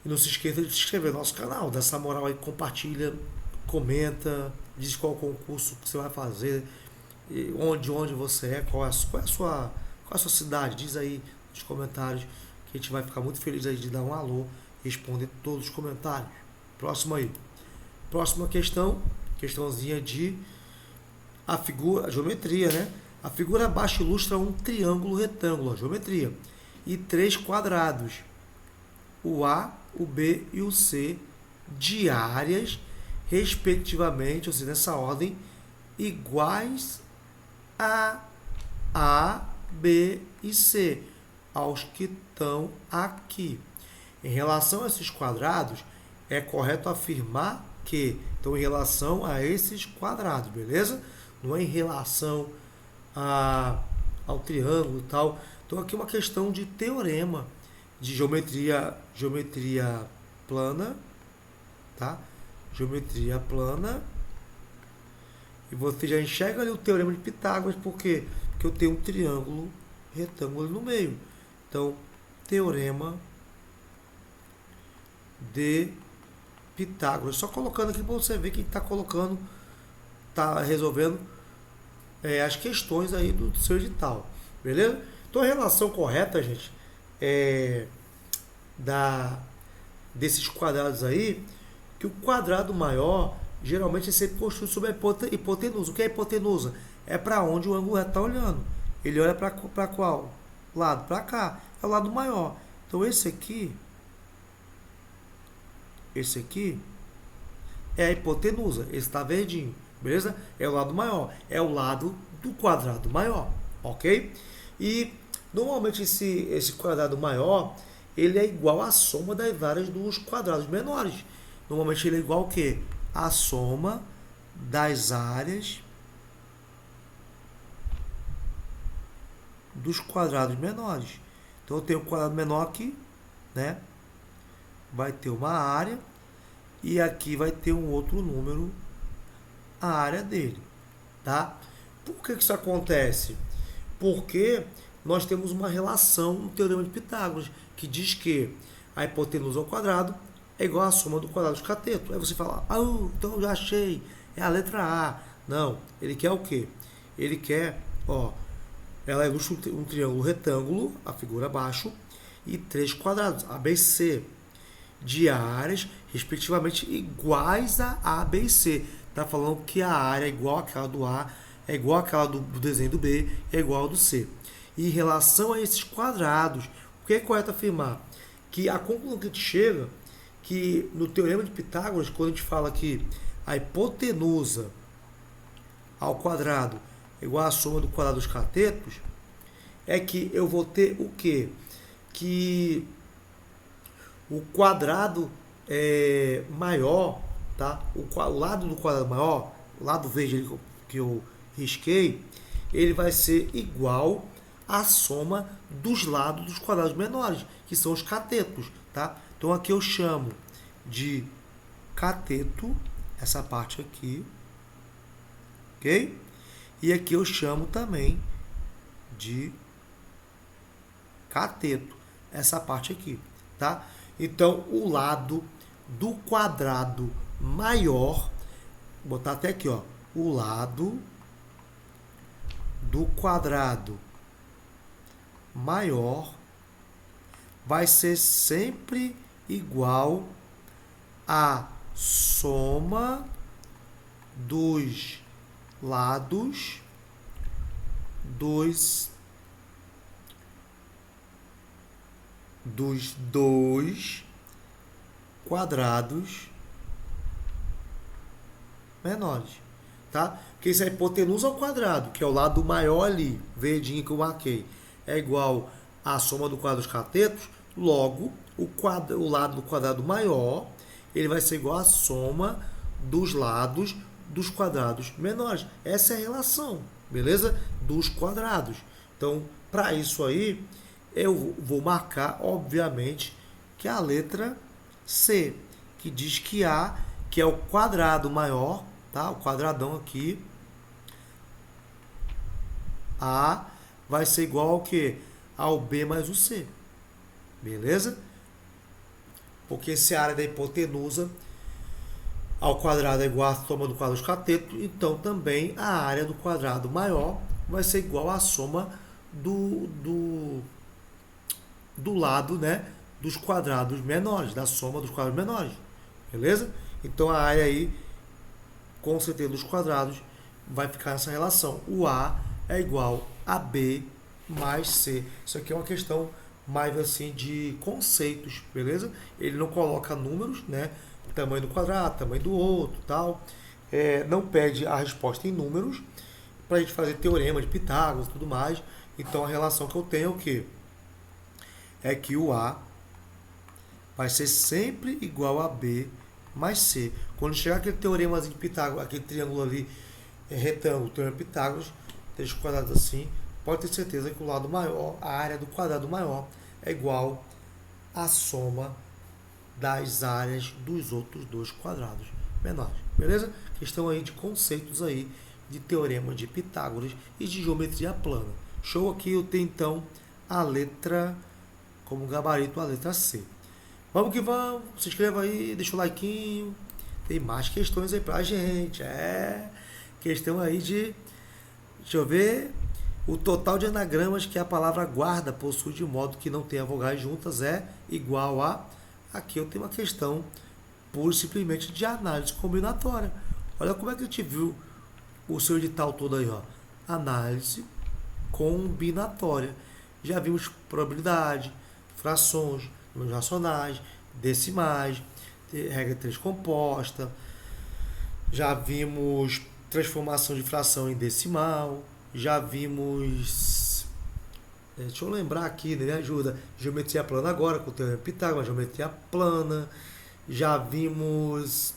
[SPEAKER 1] E não se esqueça de se inscrever no nosso canal, dá essa moral aí, compartilha, comenta, diz qual concurso que você vai fazer, onde você é, qual é a sua cidade, diz aí nos comentários, que a gente vai ficar muito feliz aí de dar um alô e responder todos os comentários. Próximo aí. Próxima questão, questãozinha de a figura, a geometria, né? A figura abaixo ilustra um triângulo retângulo, a geometria, e 3 quadrados, o A, o B e o C, de áreas, respectivamente, ou seja, nessa ordem, iguais a, B e C, aos que estão aqui. Em relação a esses quadrados, é correto afirmar que, então, em relação a esses quadrados, beleza? Não é em relação ao triângulo e tal. Então, aqui é uma questão de teorema de geometria plana, tá? Geometria plana. E você já enxerga ali o teorema de Pitágoras, por quê? Porque eu tenho um triângulo retângulo no meio. Então, teorema de Pitágoras. Só colocando aqui para você ver que está colocando, está resolvendo as questões aí do seu edital. Beleza? Então, a relação correta, gente, desses quadrados aí, que o quadrado maior geralmente é sempre construído sobre a hipotenusa. O que é hipotenusa? É para onde o ângulo reto está olhando. Ele olha para qual lado? Para cá. É o lado maior. Então esse aqui é a hipotenusa. Esse está verdinho. Beleza? É o lado maior. É o lado do quadrado maior. Ok? E normalmente esse quadrado maior, ele é igual à soma das áreas dos quadrados menores. Normalmente ele é igual ao quê? A soma das áreas dos quadrados menores. Então eu tenho um quadrado menor aqui, né? Vai ter uma área e aqui vai ter um outro número, a área dele, tá? Por que isso acontece? Porque nós temos uma relação no teorema de Pitágoras que diz que a hipotenusa ao quadrado é igual à soma do quadrado dos catetos. Aí você fala, então eu já achei, é a letra A. Não, ele quer o quê? Ele quer, ela ilustra um triângulo retângulo, a figura abaixo, e 3 quadrados, A, B e C, de áreas, respectivamente, iguais a A, B e C. Está falando que a área é igual àquela do A, é igual àquela do desenho do B, é igual ao do C. E em relação a esses quadrados, o que é correto afirmar? Que a conclusão que a gente chega, que no teorema de Pitágoras, quando a gente fala que a hipotenusa ao quadrado igual a soma do quadrado dos catetos, é que eu vou ter o quê? Que o quadrado maior, tá? O lado do quadrado maior, o lado verde que eu risquei, ele vai ser igual à soma dos lados dos quadrados menores, que são os catetos, tá? Então aqui eu chamo de cateto, essa parte aqui, ok? E aqui eu chamo também de cateto, essa parte aqui, tá? Então, o lado do quadrado maior, vou botar até aqui, ó, o lado do quadrado maior vai ser sempre igual à soma dos lados dos dois quadrados menores, tá? Porque isso é hipotenusa ao quadrado, que é o lado maior ali, verdinho que eu marquei, é igual à soma do quadrado dos catetos, logo o lado do quadrado maior, ele vai ser igual à soma dos lados dos quadrados menores. Essa é a relação, beleza? Dos quadrados. Então, para isso aí, eu vou marcar, obviamente, que a letra C, que diz que A, que é o quadrado maior, tá? O quadradão aqui, A vai ser igual ao quê? Ao B mais o C, beleza? Porque se a área da hipotenusa ao quadrado é igual à soma do quadrado dos catetos, então também a área do quadrado maior vai ser igual à soma do lado, né, dos quadrados menores, da soma dos quadrados menores, beleza? Então a área aí, com certeza, dos quadrados vai ficar nessa relação. O A é igual a B mais C. Isso aqui é uma questão mais assim de conceitos, beleza? Ele não coloca números, né? Tamanho do quadrado, tamanho do outro, tal. Não pede a resposta em números para a gente fazer teorema de Pitágoras e tudo mais. Então a relação que eu tenho é o quê? É que o A vai ser sempre igual a B mais C. Quando chegar aquele teorema de Pitágoras, aquele triângulo ali, retângulo, teorema de Pitágoras, três quadrados assim, pode ter certeza que o lado maior, a área do quadrado maior, é igual à soma das áreas dos outros dois quadrados menores. Beleza? Questão aí de conceitos aí de teorema de Pitágoras e de geometria plana. Show? Aqui eu tenho então a letra, como gabarito, a letra C. Vamos que vamos, se inscreva aí, deixa o like. Tem mais questões aí pra gente. Questão aí de, deixa eu ver, o total de anagramas que a palavra guarda possui de modo que não tenha vogais juntas é igual a, aqui eu tenho uma questão pura e simplesmente de análise combinatória. Olha como é que a gente viu o seu edital todo aí, ó. Análise combinatória. Já vimos probabilidade, frações, números racionais, decimais, regra 3 composta, já vimos transformação de fração em decimal, já vimos, deixa eu lembrar aqui, né, me ajuda, geometria plana agora, com o teorema de Pitágoras, geometria plana, já vimos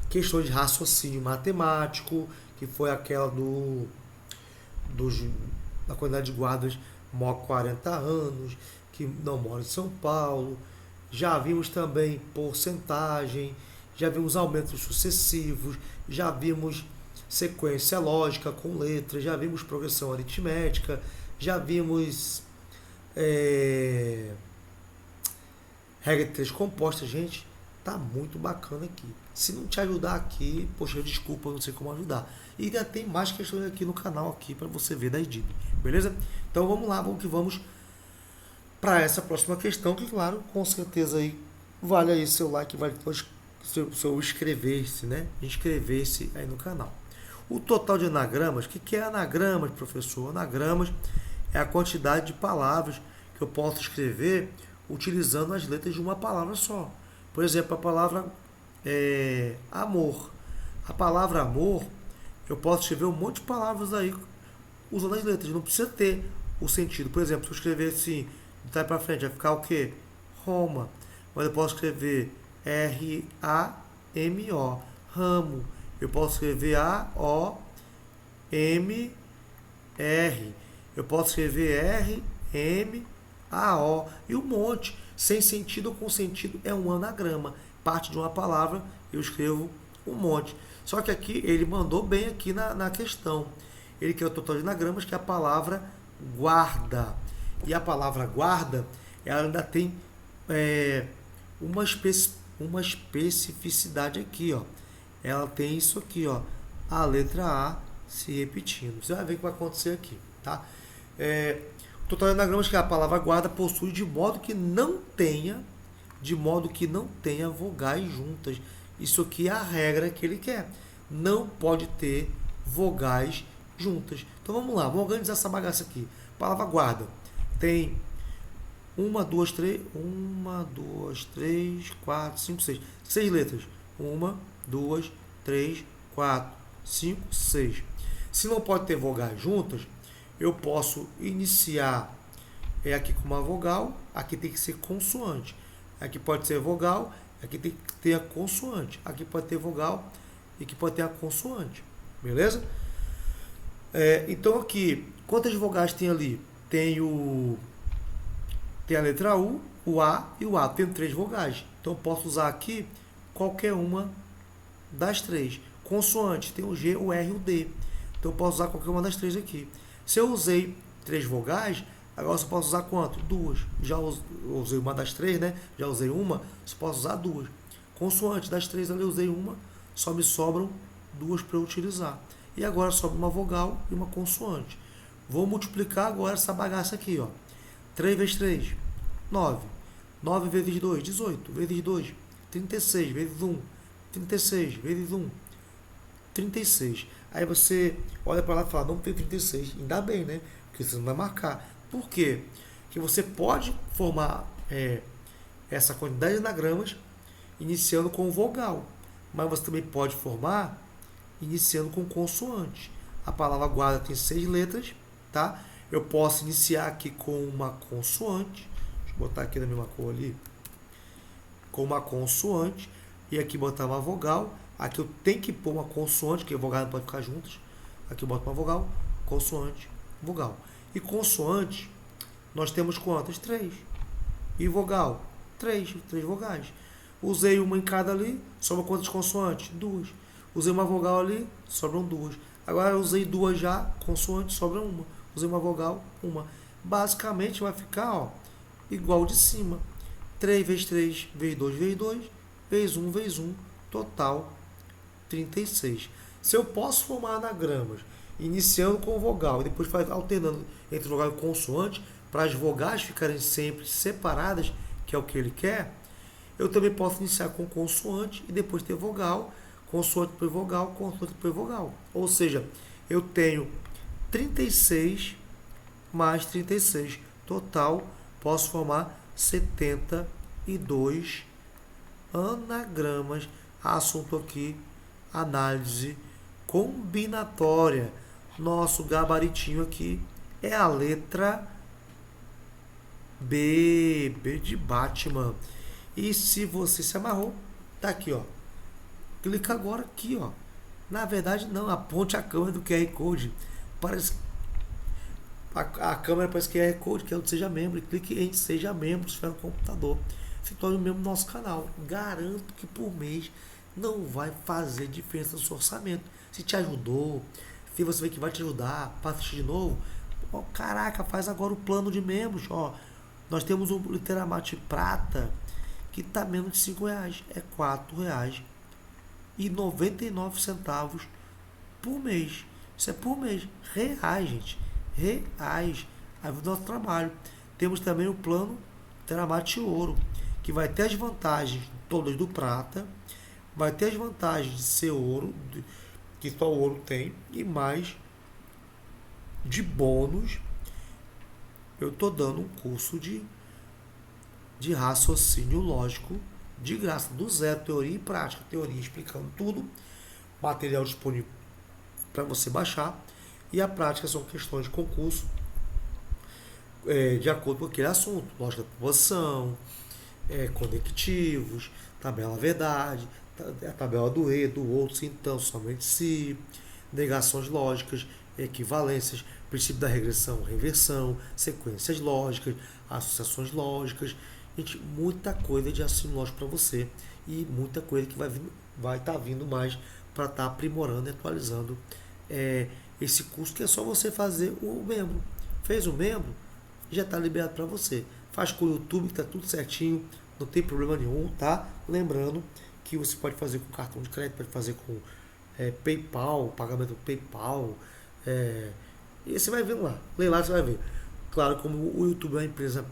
[SPEAKER 1] questões de raciocínio matemático, que foi aquela da quantidade de guardas maior 40 anos, que não mora em São Paulo. Já vimos também porcentagem, já vimos aumentos sucessivos, já vimos sequência lógica com letras, já vimos progressão aritmética, já vimos regra de três composta. Gente, tá muito bacana aqui. Se não te ajudar aqui, poxa, desculpa, eu não sei como ajudar. E ainda tem mais questões aqui no canal aqui para você ver da Edib, beleza? Então vamos lá, vamos que vamos para essa próxima questão, que claro, com certeza aí vale aí seu like, vale seu inscrever-se, né? Inscrever-se aí no canal. O total de anagramas, o que é anagramas, professor? Anagramas é a quantidade de palavras que eu posso escrever utilizando as letras de uma palavra só. Por exemplo, a palavra amor. A palavra amor, Eu posso escrever um monte de palavras aí usando as letras. Não precisa ter o sentido. Por exemplo, se eu escrever assim, de trás para frente, vai ficar o quê? Roma. Mas eu posso escrever R-A-M-O, ramo. Eu posso escrever A-O-M-R. Eu posso escrever R-M-A-O. E um monte. Sem sentido ou com sentido é um anagrama. Parte de uma palavra, eu escrevo um monte. Só que aqui ele mandou bem aqui na questão. Ele quer o total de anagramas, que é a palavra guarda. E a palavra guarda, ela ainda tem uma especificidade aqui, ó. Ela tem isso aqui, ó. A letra A se repetindo. Você vai ver o que vai acontecer aqui, tá? O total de anagramas, que é a palavra guarda, possui de modo que não tenha vogais juntas. Isso aqui é a regra que ele quer. Não pode ter vogais juntas. Então vamos lá, vamos organizar essa bagaça aqui. Palavra guarda. Tem 1, 2, 3, 4, 5, 6. 6 letras. 1, 2, 3, 4, 5, 6. Se não pode ter vogais juntas, eu posso iniciar aqui com uma vogal, aqui tem que ser consoante. Aqui pode ser vogal, aqui tem que ter a consoante. Aqui pode ter vogal e aqui pode ter a consoante. Beleza? Então aqui, quantas vogais tem ali? Tem a letra U, o A e o A. Tem 3 vogais. Então eu posso usar aqui qualquer uma das 3. Consoante, tem o G, o R e o D. Então eu posso usar qualquer uma das 3 aqui. Se eu usei 3 vogais, agora eu só posso usar quanto? 2. Já usei uma das 3, né? Já usei uma, só posso usar 2. Consoante, das 3 ali eu usei uma, só me sobram 2 para eu utilizar. E agora sobra uma vogal e uma consoante. Vou multiplicar agora essa bagaça aqui, ó. 3 vezes 3, 9. 9 vezes 2, 18. Vezes 2, 36. Vezes 1, 36. Vezes 1, 36. Aí você olha para lá e fala, não tem 36. Ainda bem, né? Porque você não vai marcar. Por quê? Porque você pode formar essa quantidade de anagramas iniciando com vogal. Mas você também pode formar iniciando com consoante. A palavra guarda tem 6 letras, tá? Eu posso iniciar aqui com uma consoante. Deixa eu botar aqui na mesma cor ali. Com uma consoante. E aqui botar uma vogal. Aqui eu tenho que pôr uma consoante, porque vogal não pode ficar juntas. Aqui eu boto uma vogal, consoante, vogal. E consoante, nós temos quantas? 3. E vogal? 3 vogais. Usei uma em cada ali, sobra quantas consoantes? 2. Usei uma vogal ali, sobram 2. Agora eu usei 2 já, consoante, sobra uma. Usei uma vogal, uma. Basicamente vai ficar, ó, igual de cima. 3 vezes 3, vezes 2, vezes 2, vezes 1, total 36. Se eu posso formar anagramas, iniciando com vogal e depois alternando entre vogal e consoante, para as vogais ficarem sempre separadas, que é o que ele quer, eu também posso iniciar com consoante e depois ter vogal, consoante depois vogal, consoante depois vogal. Ou seja, eu tenho 36 mais 36. Total, posso formar 72 anagramas. Assunto aqui, análise combinatória. Nosso gabaritinho aqui é a letra B. B de Batman. E se você se amarrou, tá aqui, ó. Clica agora aqui, ó. Na verdade, não. Aponte a câmera do QR Code. Parece a câmera parece que é QR Code, que é o Seja Membro. E clique em Seja Membro se estiver no computador. Se torne membro do nosso canal. Garanto que por mês não vai fazer diferença no seu orçamento. Se te ajudou, se você vê que vai te ajudar para assistir de novo, ó, caraca, faz agora o plano de membros. Ó, nós temos um Literamate Prata que está menos de R$5. É R$4,99 por mês. Isso é por mês. Reais, gente. Reais. Aí o nosso trabalho. Temos também o plano Literamate Ouro, que vai ter as vantagens todas do Prata, vai ter as vantagens de ser ouro, que só o ouro tem, e mais de bônus. Eu estou dando um curso de raciocínio lógico de graça, do zero, teoria e prática. Teoria explicando tudo, material disponível para você baixar. E a prática são questões de concurso de acordo com aquele assunto, lógica da população, conectivos, tabela verdade, a tabela do e, do outro, então, somente se, negações lógicas, equivalências, princípio da regressão, reversão, sequências lógicas, associações lógicas, gente, muita coisa de raciocínio lógico para você e muita coisa que vai estar vindo mais para estar aprimorando e atualizando esse curso, que é só você fazer o membro. Fez o membro, já está liberado para você. Faz com o YouTube, que está tudo certinho, não tem problema nenhum, tá? Lembrando que você pode fazer com cartão de crédito, pode fazer com PayPal, pagamento PayPal, e você vai ver lá, lê lá, você vai ver. Claro, como o YouTube é uma empresa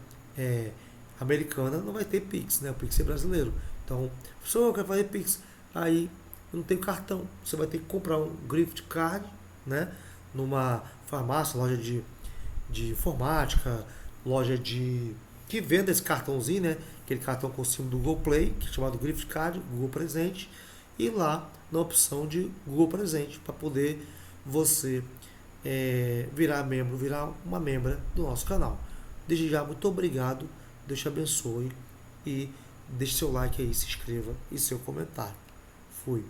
[SPEAKER 1] americana, não vai ter Pix, né? O Pix é brasileiro. Então, se eu quero fazer Pix, aí eu não tenho cartão, você vai ter que comprar um gift card, né? Numa farmácia, loja de informática, loja que venda esse cartãozinho, né? Aquele cartão com o símbolo do Google Play, que é chamado Gift Card, Google Presente, e lá na opção de Google Presente, para poder você virar uma membra do nosso canal. Desde já, muito obrigado, Deus te abençoe e deixe seu like aí, se inscreva e seu comentário. Fui.